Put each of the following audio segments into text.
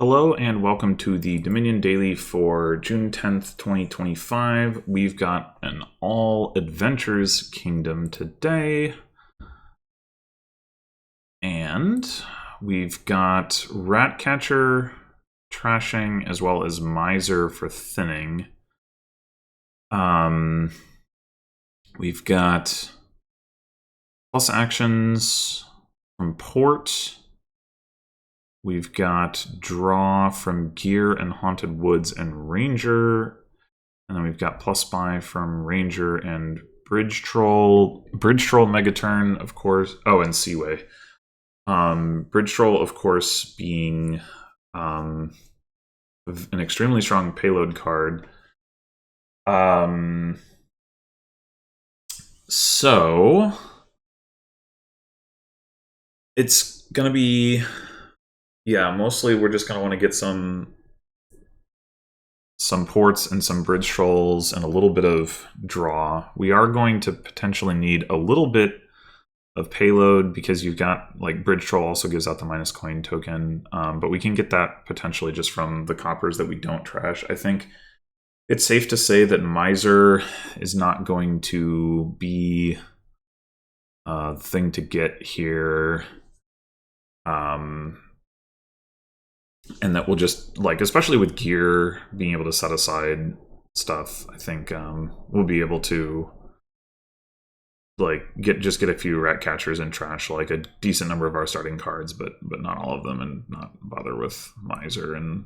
Hello and welcome to the Dominion Daily for June 10th, 2025. We've got an all adventures kingdom today. And we've got Ratcatcher trashing as well as Miser for thinning. We've got plus actions from Port. We've got draw from Gear and Haunted Woods and Ranger. And then we've got plus buy from Ranger and Bridge Troll. Bridge Troll Megaturn, of course. Oh, and Seaway. Bridge Troll, of course, being an extremely strong payload card. So it's going to be... Yeah, mostly we're just going to want to get some ports and some bridge trolls and a little bit of draw. We are going to potentially need a little bit of payload because you've got, like, bridge troll also gives out the minus coin token, but we can get that potentially just from the coppers that we don't trash. I think it's safe to say that Miser is not going to be the thing to get here. And that will just, like, especially with Gear being able to set aside stuff, I think we'll be able to, like, get a few Ratcatchers and trash, like, a decent number of our starting cards, but not all of them, and not bother with Miser, and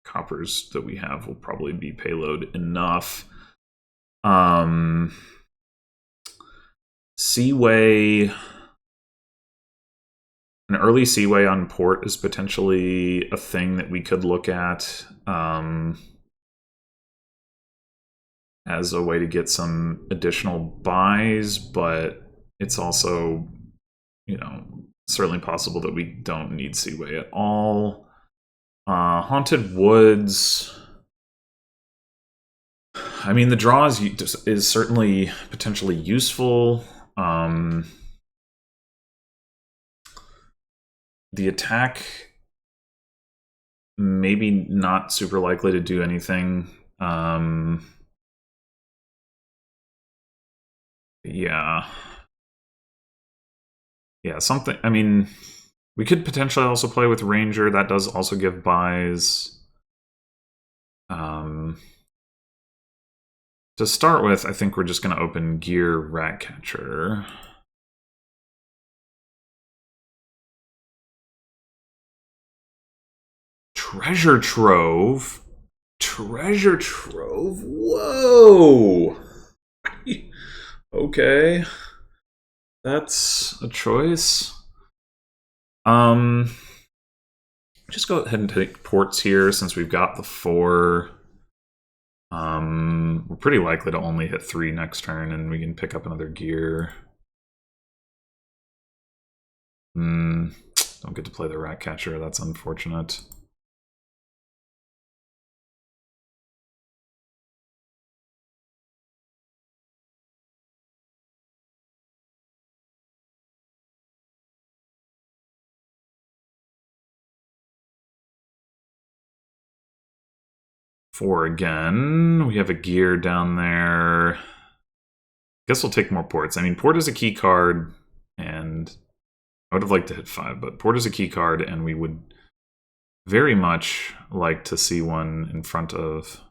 coppers that we have will probably be payload enough. Seaway... An early Seaway on Port is potentially a thing that we could look at as a way to get some additional buys, but it's also, you know, certainly possible that we don't need Seaway at all. Haunted Woods... I mean, the draw is certainly potentially useful. The attack, maybe not super likely to do anything. Yeah, something. I mean, we could potentially also play with Ranger. That does also give buys. To start with, I think we're just going to open Gear Ratcatcher. Treasure Trove? Treasure Trove? Whoa! Okay. That's a choice. Just go ahead and take ports here since we've got the 4. We're pretty likely to only hit 3 next turn, and we can pick up another Gear. Don't get to play the Ratcatcher, that's unfortunate. Four again. We have a Gear down there. Guess we'll take more ports. I mean, Port is a key card, and I would have liked to hit 5, but Port is a key card, and we would very much like to see one in front of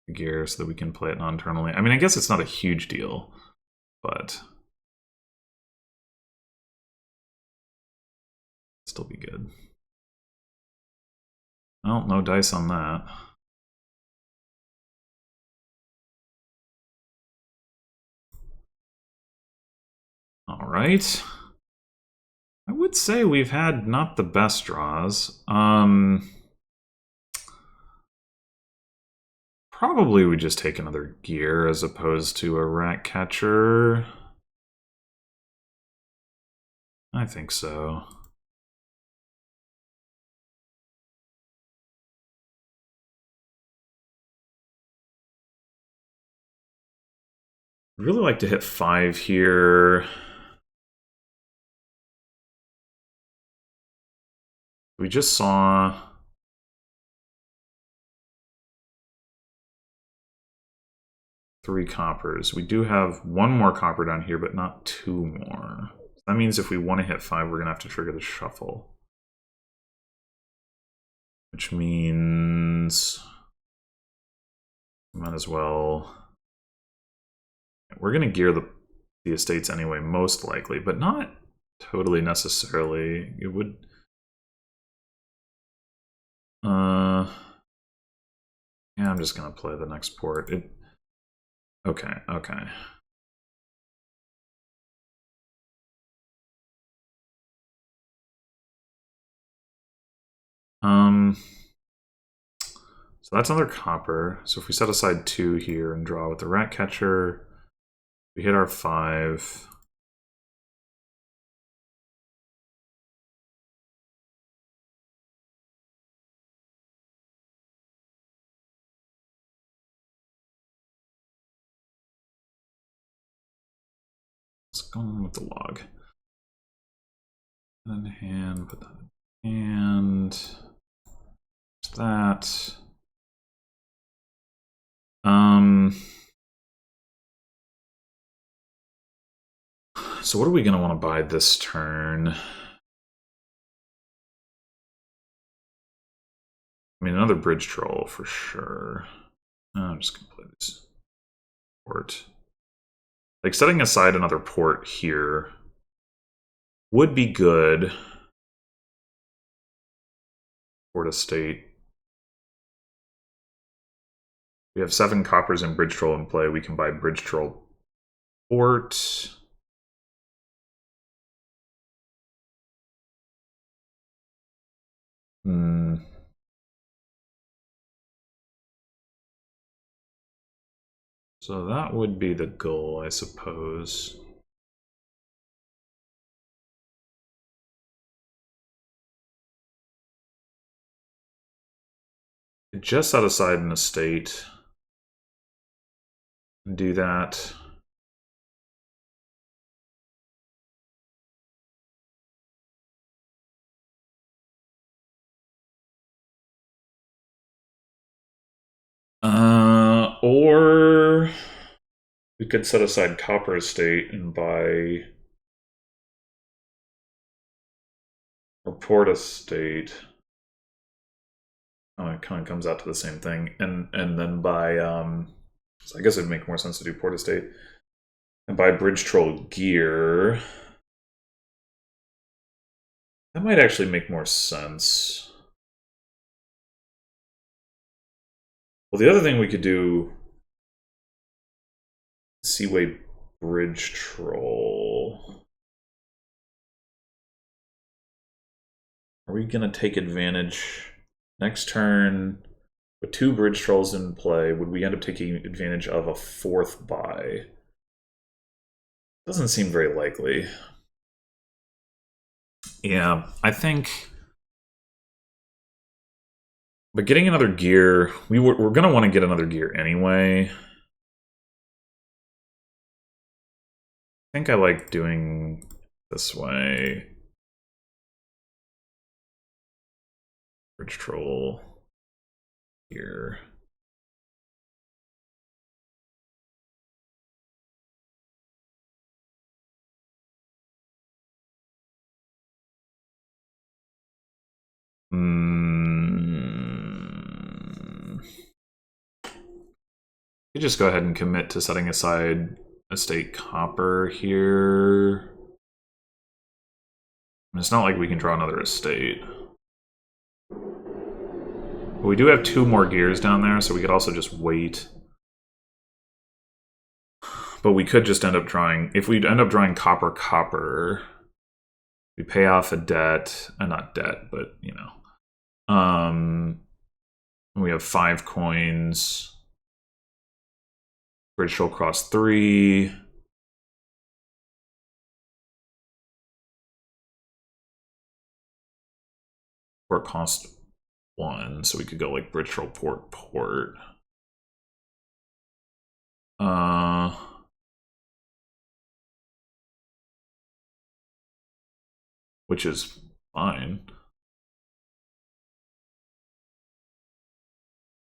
the Gear so that we can play it non-turnally. I mean, I guess it's not a huge deal, but still be good. Well, no dice on that. All right. I would say we've had not the best draws. Probably we just take another Gear as opposed to a Ratcatcher. I think so. I'd really like to hit 5 here. We just saw 3 coppers. We do have 1 more copper down here, but not 2 more. That means if we want to hit 5, we're going to have to trigger the shuffle. Which means might as well. We're going to gear the estates anyway, most likely, but not totally necessarily. It would. Yeah, I'm just going to play the next port. Okay, okay. So that's another copper. So if we set aside 2 here and draw with the rat catcher, we hit our 5. Let's go on with the log. In hand, put that in hand. There's that. So what are we going to want to buy this turn? I mean, another bridge troll for sure. I'm just going to play this port. Like, setting aside another port here would be good. Port estate. We have 7 coppers and bridge troll in play. We can buy bridge troll port. So that would be the goal, I suppose. Just set aside an estate and do that. Or we could set aside copper estate and buy a port estate. Oh, it kind of comes out to the same thing, and then buy. So I guess it'd make more sense to do port estate and buy bridge troll gear. That might actually make more sense. Well, the other thing we could do, Seaway bridge troll. Are we gonna take advantage next turn with 2 bridge trolls in play? Would we end up taking advantage of a 4th buy? Doesn't seem very likely. Yeah, I think. But getting another gear, we're going to want to get another gear anyway. I think I like doing this way. Bridge troll here. You just go ahead and commit to setting aside estate copper here. It's not like we can draw another estate. But we do have 2 more gears down there, so we could also just wait. But we could just end up drawing, if we end up drawing copper, we pay off a debt, not debt, but you know. We have 5 coins. Bridge troll cross 3. Port cost 1, so we could go like bridge troll port. Which is fine.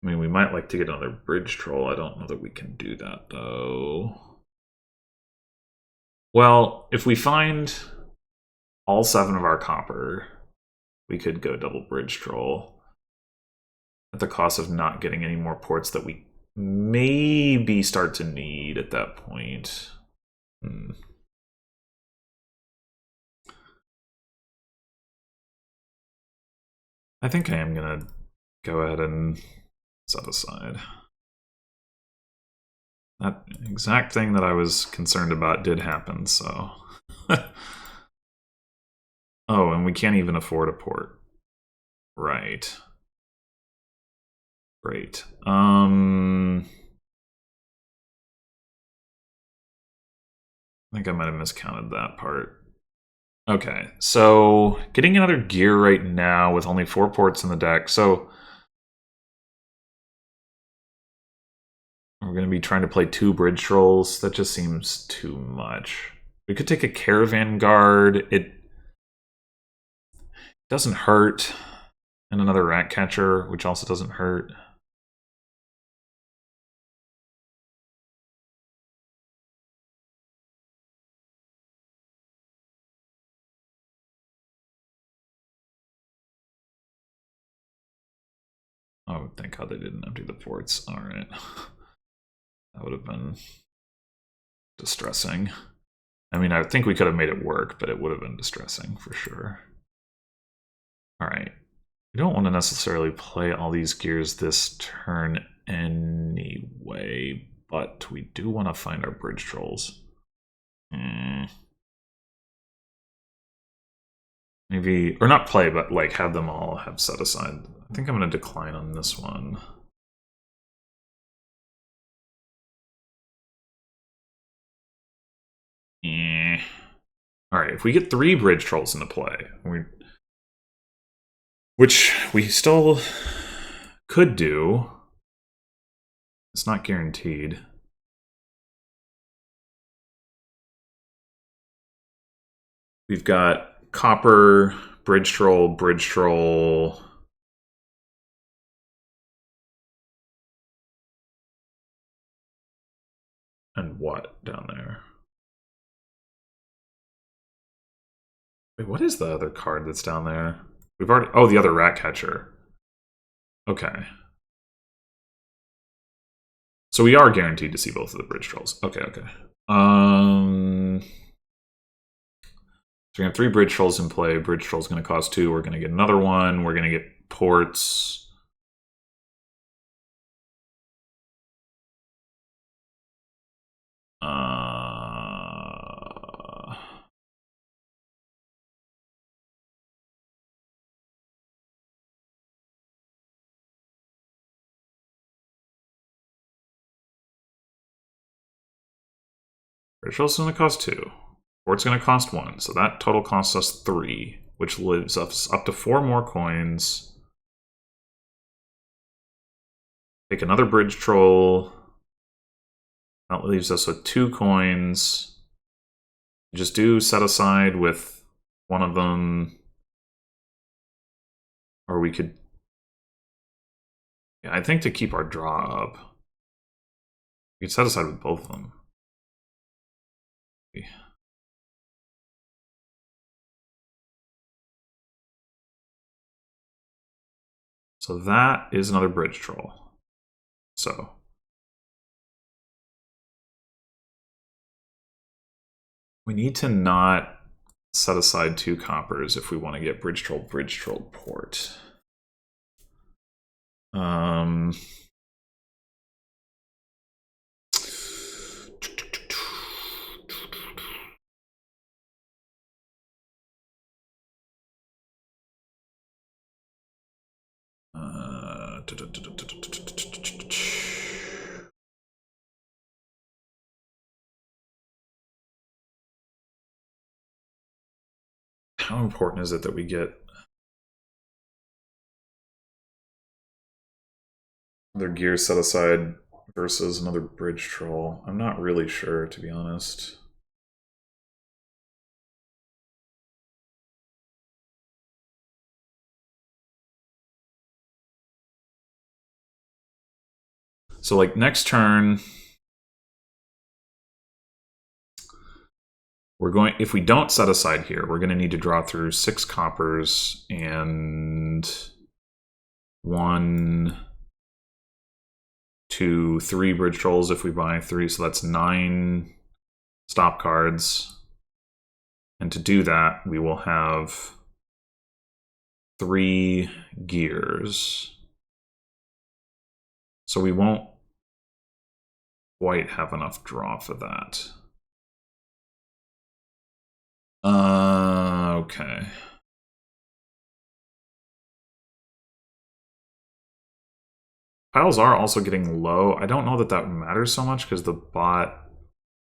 I mean, we might like to get another bridge troll. I don't know that we can do that, though. Well, if we find all 7 of our copper, we could go double bridge troll at the cost of not getting any more ports that we maybe start to need at that point. I think I am going to go ahead and set aside. That exact thing that I was concerned about did happen, so... Oh, and we can't even afford a port. Right. Great. I think I might have miscounted that part. Okay, so getting another gear right now with only 4 ports in the deck. So we're going to be trying to play 2 bridge trolls. That just seems too much. We could take a caravan guard. It doesn't hurt. And another rat catcher, which also doesn't hurt. Oh, thank God they didn't empty the ports. All right. That would have been distressing. I mean, I think we could have made it work, but it would have been distressing for sure. All right. We don't want to necessarily play all these gears this turn anyway, but we do want to find our bridge trolls. Maybe, or not play, but like have them all have set aside. I think I'm going to decline on this one. All right, if we get 3 bridge trolls into play, which we still could do, it's not guaranteed. We've got copper, bridge troll, and what down there? Wait, what is the other card that's down there? We've already... Oh, the other rat catcher. Okay. So we are guaranteed to see both of the bridge trolls. Okay, okay. So we have 3 bridge trolls in play. Bridge troll's going to cost 2. We're going to get another one. We're going to get ports. Bridge troll's going to cost 2. Port's going to cost 1. So that total costs us 3, which leaves us up to 4 more coins. Take another bridge troll. That leaves us with 2 coins. Just do set aside with one of them. Or we could... Yeah, I think to keep our draw up, we could set aside with both of them. So that is another bridge troll. So we need to not set aside 2 coppers if we want to get bridge troll port. How important is it that we get their gear set aside versus another bridge troll? I'm not really sure, to be honest. So like next turn, we're going, if we don't set aside here, we're going to need to draw through 6 coppers and 1, 2, 3 bridge trolls if we buy 3. So that's 9 stop cards. And to do that, we will have 3 gears. So we won't quite have enough draw for that. Okay. Piles are also getting low. I don't know that that matters so much because the bot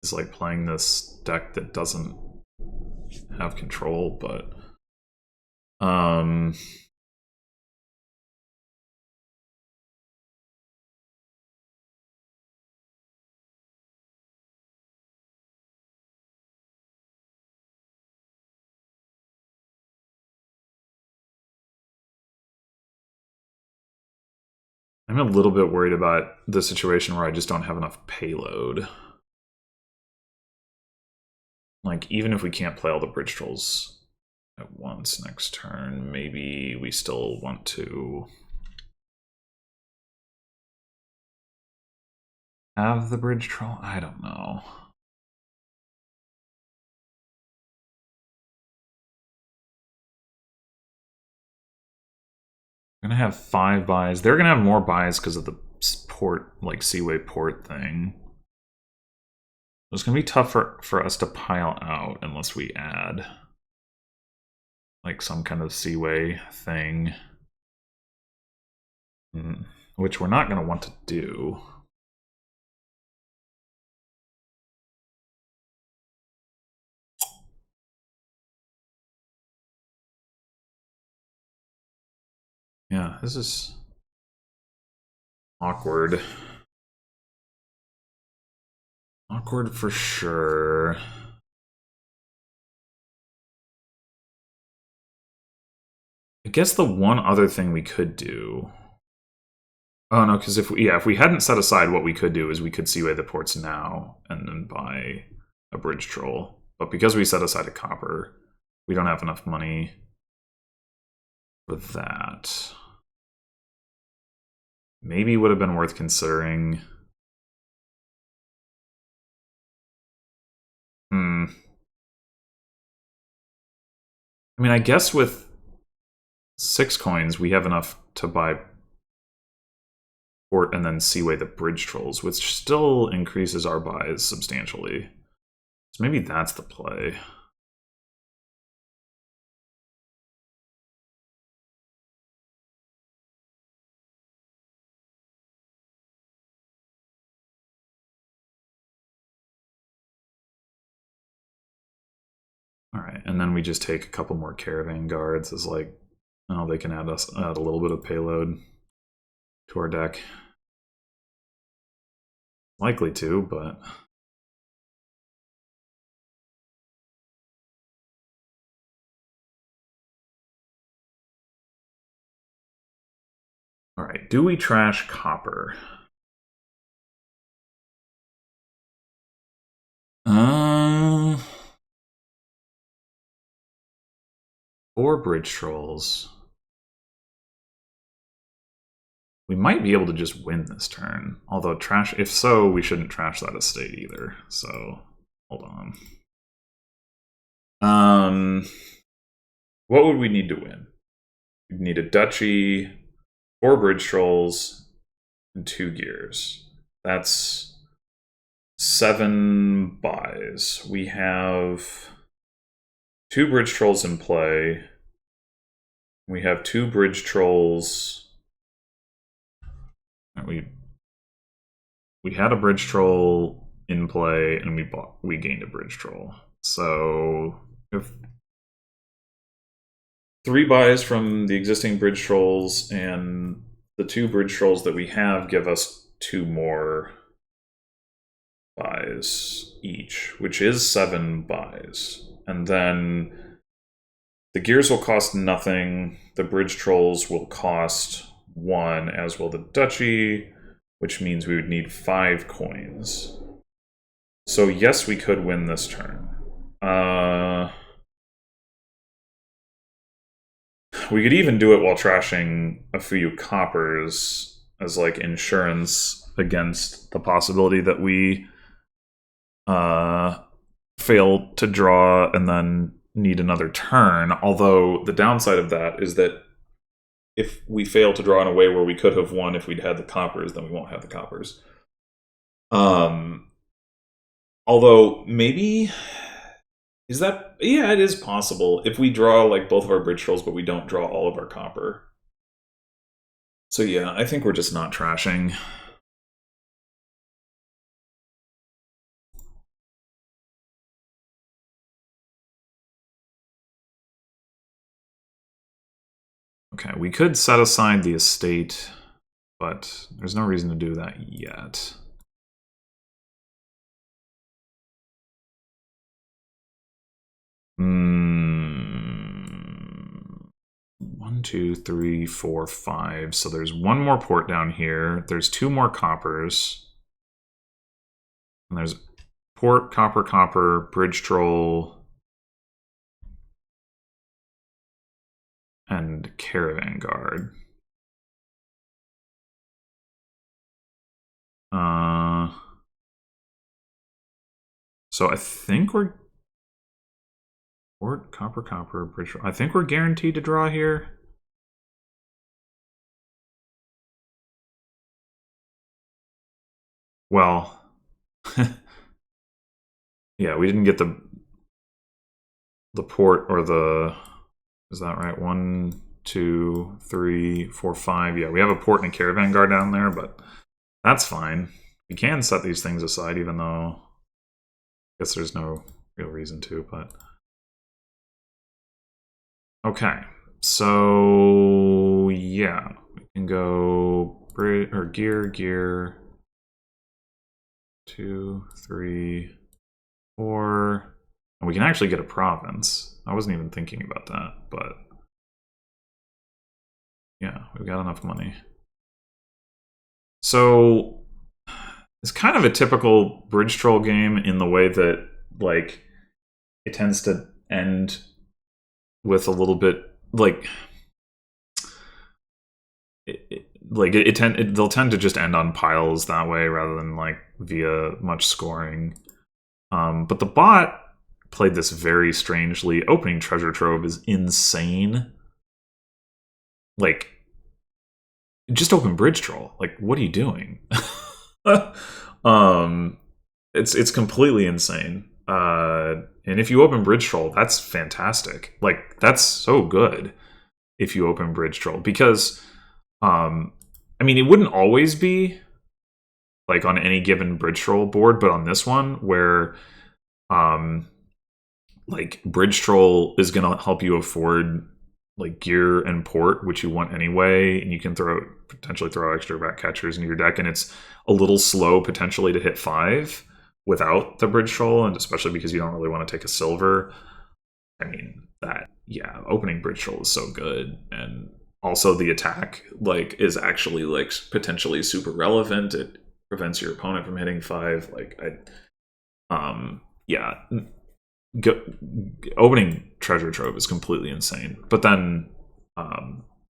is like playing this deck that doesn't have control, but I'm a little bit worried about the situation where I just don't have enough payload. Like, even if we can't play all the bridge trolls at once next turn, maybe we still want to have the bridge troll? I don't know. We're gonna have 5 buys. They're gonna have more buys because of the port, like Seaway port thing. It's gonna be tough for us to pile out unless we add like some kind of Seaway thing, which we're not gonna want to do. Yeah, this is awkward. Awkward for sure. I guess the one other thing we could do... Oh no, because if we hadn't set aside, what we could do is we could Seaway the ports now and then buy a bridge troll. But because we set aside a copper, we don't have enough money for that. Maybe would have been worth considering. I mean, I guess with 6 coins, we have enough to buy port and then Seaway the bridge trolls, which still increases our buys substantially. So maybe that's the play. All right, and then we just take a couple more caravan guards as like, oh, they can add a little bit of payload to our deck. Likely to, but all right. Do we trash copper? 4 bridge trolls. We might be able to just win this turn. Although trash, if so, we shouldn't trash that estate either. So hold on. What would we need to win? We'd need a duchy, 4 bridge trolls, and 2 gears. That's 7 buys. We have 2 bridge trolls in play. We have 2 bridge trolls. We had a bridge troll in play, and we gained a bridge troll. So if 3 buys from the existing bridge trolls, and the 2 bridge trolls that we have give us 2 more buys each, which is 7 buys. And then the gears will cost nothing. The bridge trolls will cost 1, as will the duchy. which means we would need 5 coins. So yes, we could win this turn. We could even do it while trashing a few coppers as like insurance against the possibility that we fail to draw and then need another turn. Although the downside of that is that if we fail to draw in a way where we could have won if we'd had the coppers, then we won't have the coppers. Although maybe is that, yeah, it is possible if we draw like both of our bridge trolls, but we don't draw all of our copper. So yeah, I think we're just not trashing. Okay, we could set aside the estate, but there's no reason to do that yet. One, two, three, four, five. So there's one more port down here. There's 2 more coppers. And there's port, copper, copper, bridge troll, and caravan guard. So I think we're port, copper, copper, bridge troll. I think we're guaranteed to draw here. Well, yeah, we didn't get the port or the, is that right? 1, 2, 3, 4, 5. Yeah, we have a port and a caravan guard down there, but that's fine. We can set these things aside, even though I guess there's no real reason to, but okay. So yeah, we can go gear 2, 3, 4, and we can actually get a province. I wasn't even thinking about that, but yeah, we've got enough money. So it's kind of a typical bridge troll game in the way that like it tends to end with a little bit like they'll tend to just end on piles that way rather than like via much scoring. But the bot played this very strangely. Opening treasure trove is insane. Like, just open bridge troll. Like, what are you doing? It's completely insane. And if you open bridge troll, that's fantastic. Like, that's so good if you open bridge troll, because I mean, it wouldn't always be like on any given bridge troll board, but on this one where like bridge troll is going to help you afford like gear and port, which you want anyway, and you can potentially throw extra rat catchers into your deck, and it's a little slow potentially to hit 5 without the bridge troll, and especially because you don't really want to take a silver. I mean, that, yeah, opening bridge troll is so good, and also the attack like is actually like potentially super relevant. It prevents your opponent from hitting 5. Like yeah, opening treasure trove is completely insane. But then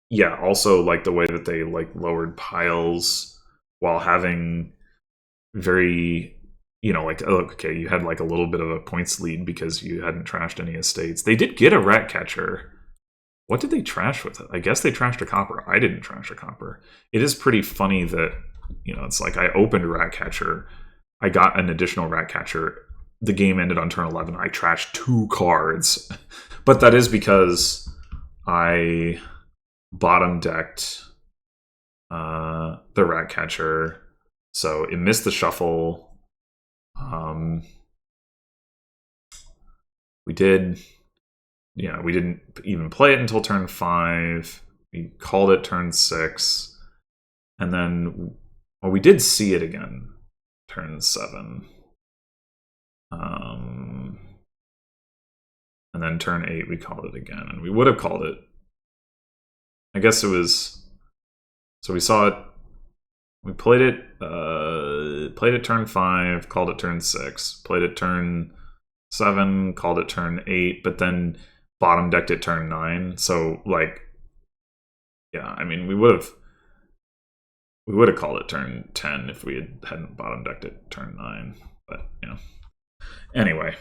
yeah, also like the way that they like lowered piles while having very, you know, like, okay, you had like a little bit of a points lead because you hadn't trashed any estates. They did get a rat catcher. What did they trash with it? I guess they trashed a copper. I didn't trash a copper. It is pretty funny that, you know, it's like I opened a rat catcher, I got an additional rat catcher, the game ended on turn 11, I trashed 2 cards. But that is because I bottom decked the rat catcher, so it missed the shuffle. We did, yeah, we didn't even play it until turn 5. We called it turn 6, and then, well, we did see it again turn 7. And then turn 8 we called it again, and we would have called it, I guess it was, so we saw it We played it turn 5, called it turn 6. Played it turn 7, called it turn 8, but then bottom decked it turn 9. So, like, yeah, I mean, we would have called it turn 10 if we hadn't bottom decked it turn 9. But, you know. Anyway,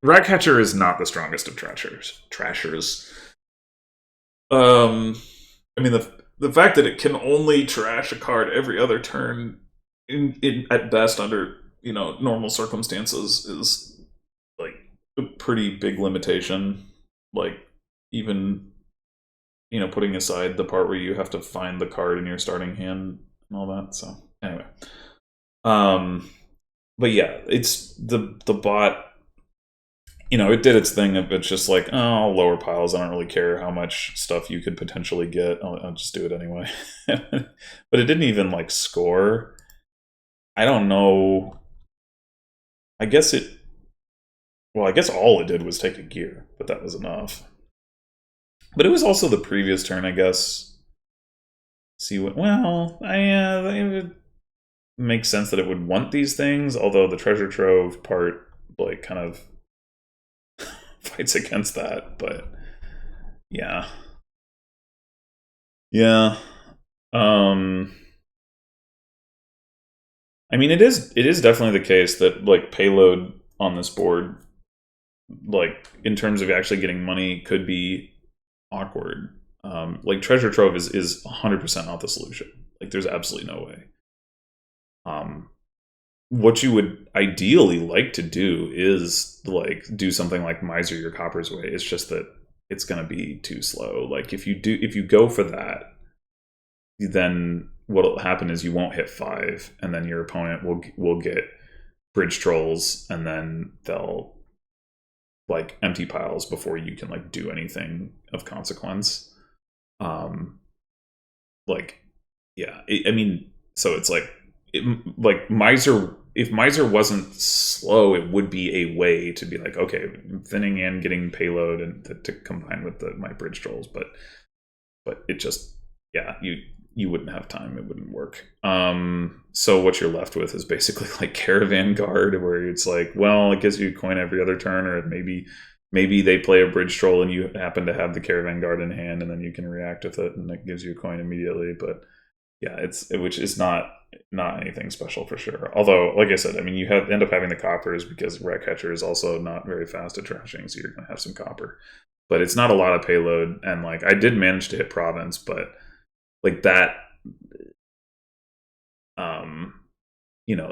Ratcatcher is not the strongest of trashers. I mean, the fact that it can only trash a card every other turn, at best under normal circumstances, is like a pretty big limitation. Like, even putting aside the part where you have to find the card in your starting hand and all that. So anyway, but yeah, it's the bot. It did its thing. It's just like, oh, lower piles. I don't really care how much stuff you could potentially get. I'll just do it anyway. But it didn't even like score. I don't know. I guess all it did was take a gear, but that was enough. But it was also the previous turn, I guess. It would make sense that it would want these things, although the treasure trove part, like, kind of fights against that. But yeah. I mean, it is definitely the case that, like, payload on this board, like, in terms of actually getting money, could be awkward. Like, treasure trove is 100% not the solution. Like, there's absolutely no way. What you would ideally like to do is, like, do something like Miser Your Coppers Way. It's just that it's going to be too slow. Like, if you go for that, then what'll happen is you won't hit 5, and then your opponent will get bridge trolls, and then they'll, like, empty piles before you can, like, do anything of consequence. Like, yeah, I mean, so it's like, Miser. If Miser wasn't slow, it would be a way to be like, okay, thinning and getting payload and to combine with my bridge trolls, but it just, yeah, you wouldn't have time. It wouldn't work. So what you're left with is basically like Caravan Guard, where it's like, well, it gives you a coin every other turn, or maybe they play a bridge troll and you happen to have the Caravan Guard in hand, and then you can react with it, and it gives you a coin immediately. But yeah, which is not anything special for sure. Although, like I said, I mean, you end up having the coppers because Ratcatcher is also not very fast at trashing, so you're going to have some copper. But it's not a lot of payload, and, like, I did manage to hit Province, but, like, that,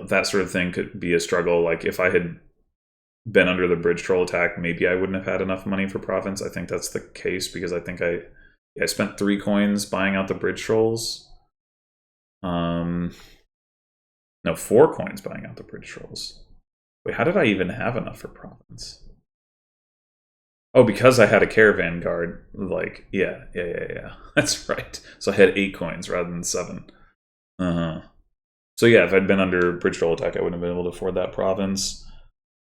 that sort of thing could be a struggle. Like, if I had been under the bridge troll attack, maybe I wouldn't have had enough money for Province. I think that's the case, because I think I spent 3 coins buying out the bridge trolls. No, 4 coins buying out the bridge trolls. Wait, how did I even have enough for Province? Oh, because I had a Caravan Guard. Like, yeah. That's right. So I had 8 coins rather than 7. So yeah, if I'd been under bridge troll attack, I wouldn't have been able to afford that Province.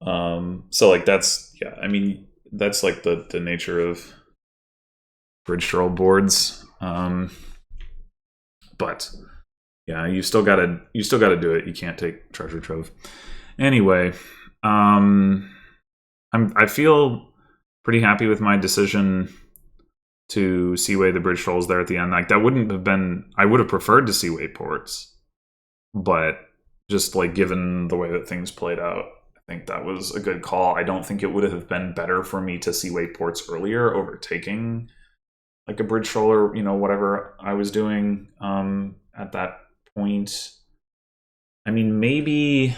So, like, that's, yeah, I mean, that's, like, the nature of bridge troll boards. But yeah, you still gotta do it. You can't take treasure trove. Anyway, I feel pretty happy with my decision to Seaway the bridge trolls there at the end. Like, that wouldn't have been, I would have preferred to Seaway ports, but just, like, given the way that things played out, I think that was a good call. I don't think it would have been better for me to Seaway ports earlier over taking, like, a bridge troll or, whatever I was doing at that point. I mean, maybe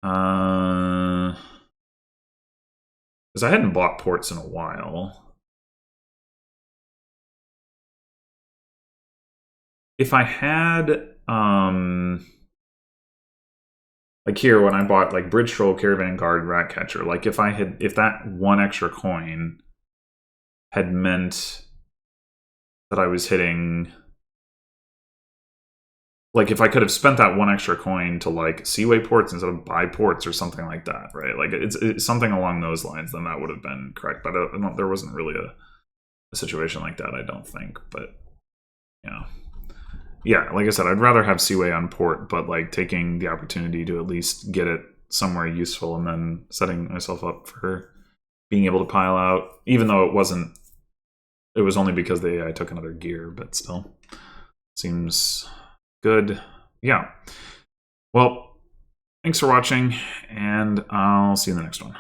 because I hadn't bought ports in a while. If I had like, here, when I bought, like, bridge troll, Caravan Guard, Ratcatcher, like, if that 1 extra coin had meant that I was hitting, like, if I could have spent that 1 extra coin to, like, Seaway ports instead of buy ports or something like that, right? Like, it's something along those lines, then that would have been correct. But there wasn't really a situation like that, I don't think. But yeah, yeah, like I said, I'd rather have Seaway on port, but like taking the opportunity to at least get it somewhere useful and then setting myself up for being able to pile out, even though it was only because the AI took another gear, but still seems good. Yeah. Well, thanks for watching, and I'll see you in the next one.